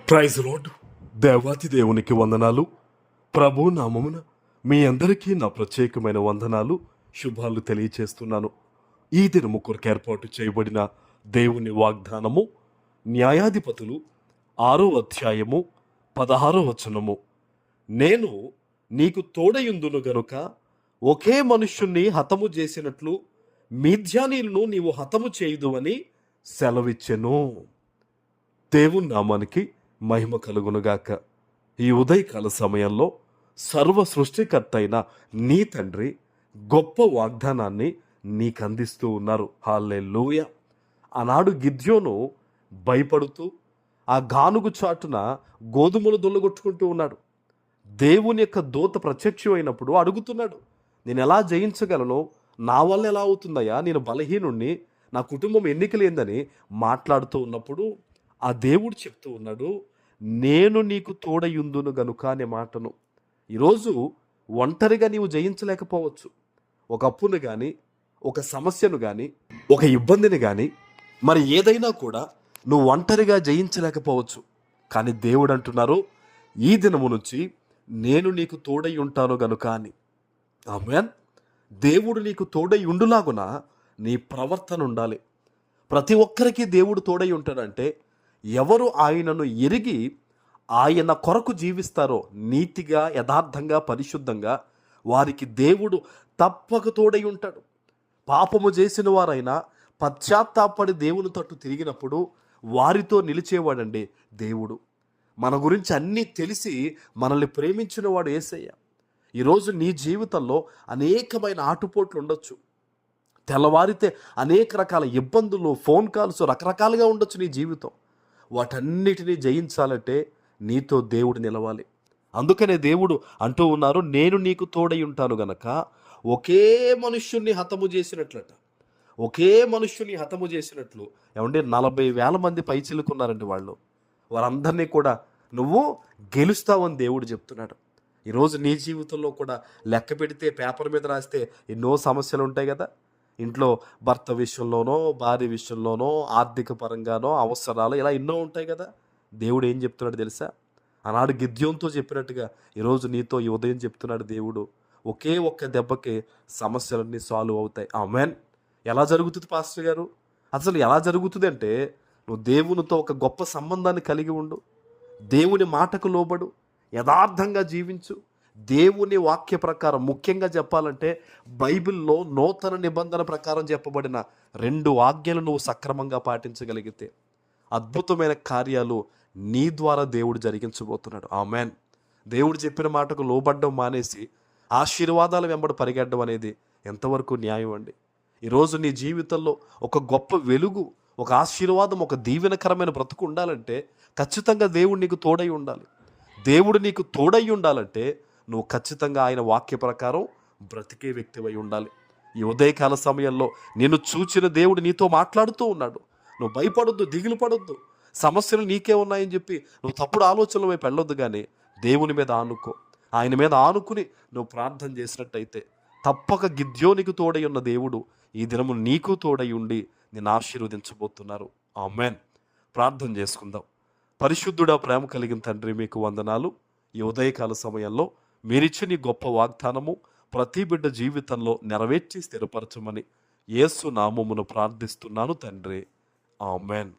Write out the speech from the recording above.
Praise lord. దేవాతి దేవునికి వందనాలు. ప్రభు నామమున మీ అందరికీ నా ప్రత్యేకమైన వందనాలు, శుభాలు తెలియచేస్తున్నాను. ఈ దినము కొరకు ఏర్పాటు చేయబడిన దేవుని వాగ్దానము న్యాయాధిపతులు 6వ అధ్యాయము 16వ వచనము. నేను నీకు తోడయుందును గనుక ఒకే మనుష్యుణ్ణి హతము చేసినట్లు మిద్యానీయులను నీవు హతము చేయుదు అని సెలవిచ్చెను. దేవుని నామానికి మహిమ కలుగునుగాక. ఈ ఉదయకాల సమయంలో సర్వ సృష్టికర్త అయిన నీ తండ్రి గొప్ప వాగ్దానాన్ని నీకు అందిస్తూ ఉన్నారు. హల్లెలూయా. ఆనాడు గిద్యోను భయపడుతూ ఆ గానుగు చాటున గోధుమలు దొల్లగొట్టుకుంటూ ఉన్నాడు. దేవుని యొక్క దూత ప్రత్యక్షమైనప్పుడు అడుగుతున్నాడు, నేను ఎలా జయించగలను, నా వల్ల ఎలా అవుతుందయ్యా, నేను బలహీనుణ్ణి, నా కుటుంబం ఎన్నికలేందని మాట్లాడుతూ ఉన్నప్పుడు ఆ దేవుడు చెప్తూ ఉన్నాడు, నేను నీకు తోడయుందును గనుక అనే మాటను. ఈరోజు ఒంటరిగా నీవు జయించలేకపోవచ్చు. ఒక అప్పును కానీ, ఒక సమస్యను కానీ, ఒక ఇబ్బందిని కానీ, మరి ఏదైనా కూడా నువ్వు ఒంటరిగా జయించలేకపోవచ్చు. కానీ దేవుడు అంటున్నారు, ఈ దినము నుంచి నేను నీకు తోడై ఉంటాను గనుక అని. ఆమేన్. దేవుడు నీకు తోడై ఉండులాగున నీ ప్రవర్తన ఉండాలి. ప్రతి ఒక్కరికి దేవుడు తోడై ఉంటాడంటే ఎవరు ఆయనను ఎరిగి ఆయన కొరకు జీవిస్తారో, నీతిగా, యథార్థంగా, పరిశుద్ధంగా, వారికి దేవుడు తప్పక తోడై ఉంటాడు. పాపము చేసిన వారైనా పశ్చాత్తాపడి దేవుని తట్టు తిరిగినప్పుడు వారితో నిలిచేవాడండి దేవుడు. మన గురించి అన్నీ తెలిసి మనల్ని ప్రేమించిన వాడు యేసయ్య. ఈరోజు నీ జీవితంలో అనేకమైన ఆటుపోట్లు ఉండొచ్చు. తెల్లవారితే అనేక రకాల ఇబ్బందులు, ఫోన్ కాల్స్, రకరకాలుగా ఉండొచ్చు నీ జీవితం. వాటన్నిటినీ జయించాలంటే నీతో దేవుడు నిలవాలి. అందుకనే దేవుడు అంటూ ఉన్నారు, నేను నీకు తోడై ఉంటాను గనక ఒకే మనుష్యుణ్ణి హతము చేసినట్లట. ఒకే మనుష్యుని హతము చేసినట్లు. ఏమంటే 40,000 మంది పైచిలుకున్నారండి వాళ్ళు. వారందరినీ కూడా నువ్వు గెలుస్తావని దేవుడు చెప్తున్నాడు. ఈరోజు నీ జీవితంలో కూడా లెక్క పెడితే, పేపర్ మీద రాస్తే ఎన్నో సమస్యలు ఉంటాయి కదా. ఇంట్లో భర్త విషయంలోనో, భార్య విషయంలోనో, ఆర్థిక పరంగానో, అవసరాలు, ఇలా ఎన్నో ఉంటాయి కదా. దేవుడు ఏం చెప్తున్నాడు తెలుసా? ఆనాడు గిద్యోనుతో చెప్పినట్టుగా ఈరోజు నీతో ఈ ఉదయం చెప్తున్నాడు దేవుడు, ఒకే ఒక్క దెబ్బకి సమస్యలన్నీ సాల్వ్ అవుతాయి. ఆమేన్. ఎలా జరుగుతుంది పాస్టర్ గారు? అసలు ఎలా జరుగుతుంది అంటే, నువ్వు దేవునితో ఒక గొప్ప సంబంధాన్ని కలిగి ఉండు, దేవుని మాటకు లోబడు, యథార్థంగా జీవించు. దేవుని వాక్య ప్రకారం, ముఖ్యంగా చెప్పాలంటే బైబిల్లో నూతన నిబంధన ప్రకారం చెప్పబడిన 2 ఆజ్ఞలు నువ్వు సక్రమంగా పాటించగలిగితే అద్భుతమైన కార్యాలు నీ ద్వారా దేవుడు జరిగించబోతున్నాడు. ఆమేన్. దేవుడు చెప్పిన మాటకు లోబడ్డం మానేసి ఆశీర్వాదాల వెంబడి పరిగెట్టడం అనేది ఎంతవరకు న్యాయం అండి? ఈరోజు నీ జీవితంలో ఒక గొప్ప వెలుగు, ఒక ఆశీర్వాదం, ఒక దీవెనకరమైన బ్రతుకు ఉండాలంటే ఖచ్చితంగా దేవుడు నీకు తోడై ఉండాలి. దేవుడు నీకు తోడై ఉండాలంటే నువ్వు ఖచ్చితంగా ఆయన వాక్య ప్రకారం బ్రతికే వ్యక్తివై ఉండాలి. ఈ ఉదయకాల సమయంలో నిన్ను చూచిన దేవుడు నీతో మాట్లాడుతూ ఉన్నాడు. నువ్వు భయపడొద్దు, దిగులు పడొద్దు. సమస్యలు నీకే ఉన్నాయని చెప్పి నువ్వు తప్పుడు ఆలోచనల వైపు వెళ్ళొద్దు, కానీ దేవుని మీద ఆనుకో. ఆయన మీద ఆనుకుని నువ్వు ప్రార్థన చేసినట్టయితే తప్పక గిద్యోనికి తోడై ఉన్న దేవుడు ఈ దినము నీకు తోడై ఉండి నిన్ను ఆశీర్వదించబోతున్నారు. ఆమేన్. ప్రార్థన చేసుకుందాం. పరిశుద్ధుడా, ప్రేమ కలిగిన తండ్రి, మీకు వందనాలు. ఈ ఉదయకాల సమయంలో మీరిచ్చిన ఈ గొప్ప వాగ్దానము ప్రతి బిడ్డ జీవితంలో నెరవేర్చి స్థిరపరచమని యేసు నామమును ప్రార్థిస్తున్నాను తండ్రి. ఆమేన్.